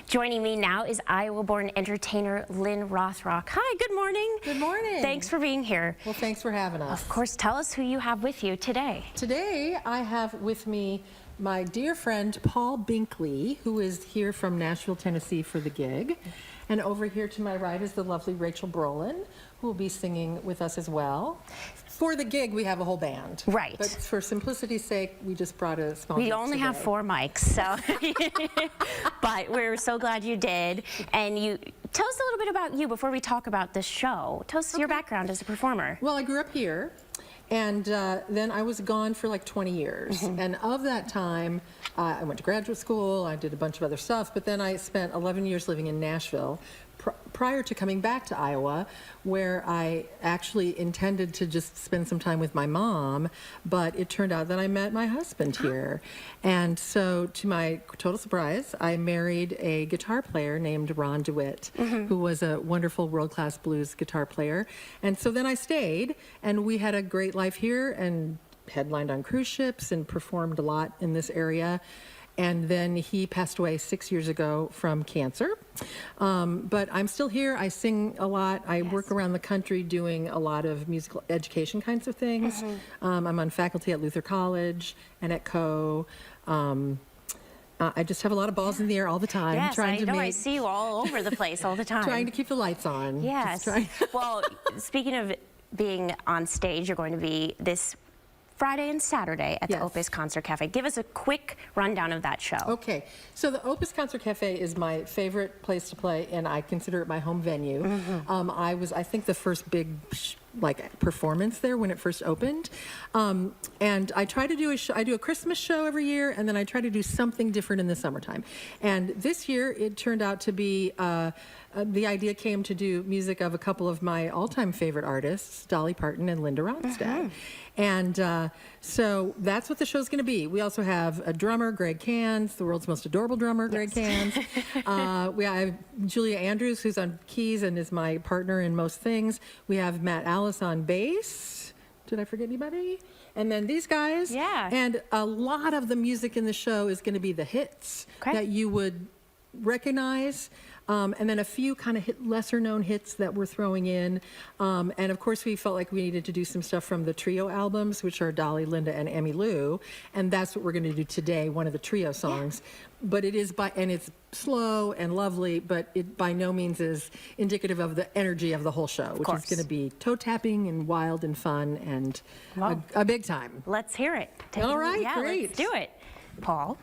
Joining me now is Iowa-born entertainer Lynne Rothrock. Hi, good morning. Good morning. Thanks for being here. Well, thanks for having us. Of course, tell us who you have with you today. Today, I have with me my dear friend Paul Binkley, who is here from Nashville, Tennessee for the gig. And over here to my right is the lovely Rachel Brolin, who will be singing with us as well. For the gig, we have a whole band. Right. But for simplicity's sake, we just brought a small We group only today. have 4 mics, so. But we're so glad you did. And you tell us a little bit about you before we talk about the show. Tell us your background as a performer. Well, I grew up here. And then I was gone for like 20 years. And of that time, I went to graduate school, I did a bunch of other stuff, but then I spent 11 years living in Nashville prior to coming back to Iowa, where I actually intended to just spend some time with my mom, but it turned out that I met my husband here. And so, to my total surprise, I married a guitar player named Ron DeWitt, who was a wonderful world-class blues guitar player. And so then I stayed, and we had a great life here and headlined on cruise ships and performed a lot in this area. And then he passed away 6 years ago from cancer. But I'm still here. I sing a lot. I work around the country doing a lot of musical education kinds of things. I'm on faculty at Luther College and at Co. I just have a lot of balls in the air all the time. Yes, I know. I see you all over the place all the time. Trying to keep the lights on. Yes. Well, speaking of being on stage, you're going to be this Friday and Saturday at the Opus Concert Cafe. Give us a quick rundown of that show. Okay, so the Opus Concert Cafe is my favorite place to play, and I consider it my home venue. I think, the first big performance there when it first opened, and I try to do a show. I do a Christmas show every year, and then I try to do something different in the summertime. And this year, it turned out to be. The idea came to do music of a couple of my all-time favorite artists, Dolly Parton and Linda Ronstadt. And so that's what the show's going to be. We also have a drummer, Greg Cans, the world's most adorable drummer, Greg Cans. We have Julia Andrews, who's on keys and is my partner in most things. We have Matt Alice on bass. Did I forget anybody? And then these guys. Yeah. And a lot of the music in the show is going to be the hits that you would recognize. And then a few kind of lesser-known hits that we're throwing in. And, of course, we felt like we needed to do some stuff from the trio albums, which are Dolly, Linda, and Emmylou. And that's what we're going to do today, one of the trio songs. But it is and it's slow and lovely, but it by no means is indicative of the energy of the whole show, which is going to be toe-tapping and wild and fun and a big time. Let's hear it. All right, great. Let's do it. Paul.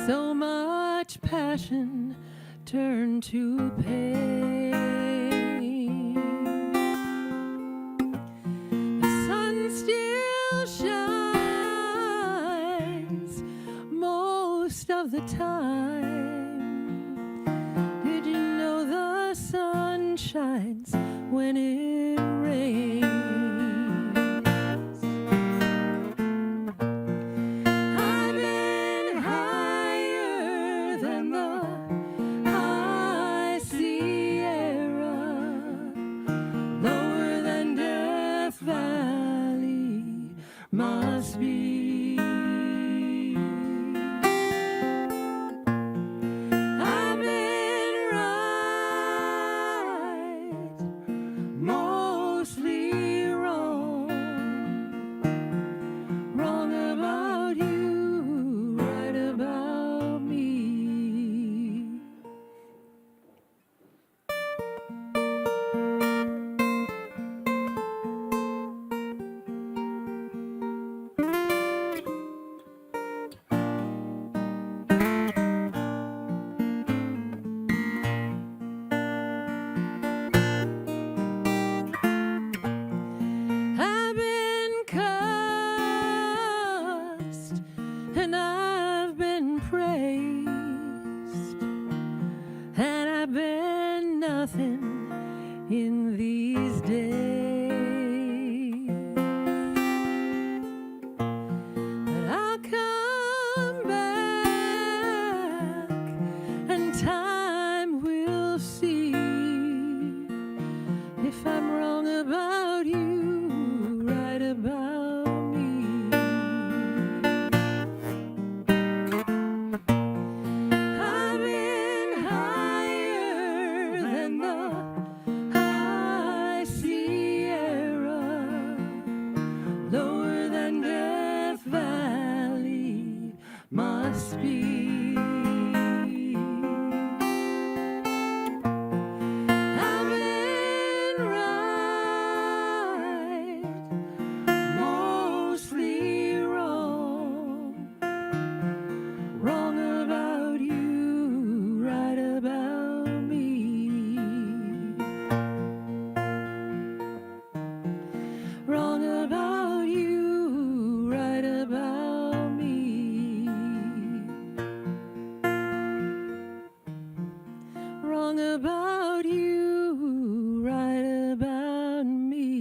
So much passion turned to pain. The sun still shines most of the time. Did you know the sun shines when it rains? Must be. I've been right, mostly wrong. wrong these days, but I'll come back and time will see if I'm wrong about you, right about me. I've been higher than the high Sierra, lower than Death Valley must be. I've been right, mostly wrong, wrong about you, right about me, wrong about you, right about me, wrong about you, right about me.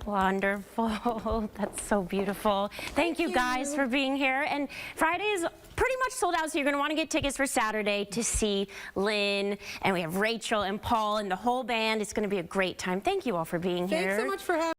Wonderful. That's so beautiful. Thank you guys for being here. And Friday is pretty much sold out, so you're going to want to get tickets for Saturday to see Lynn. And we have Rachel and Paul and the whole band. It's going to be a great time. Thank you all for being here. Thanks so much for having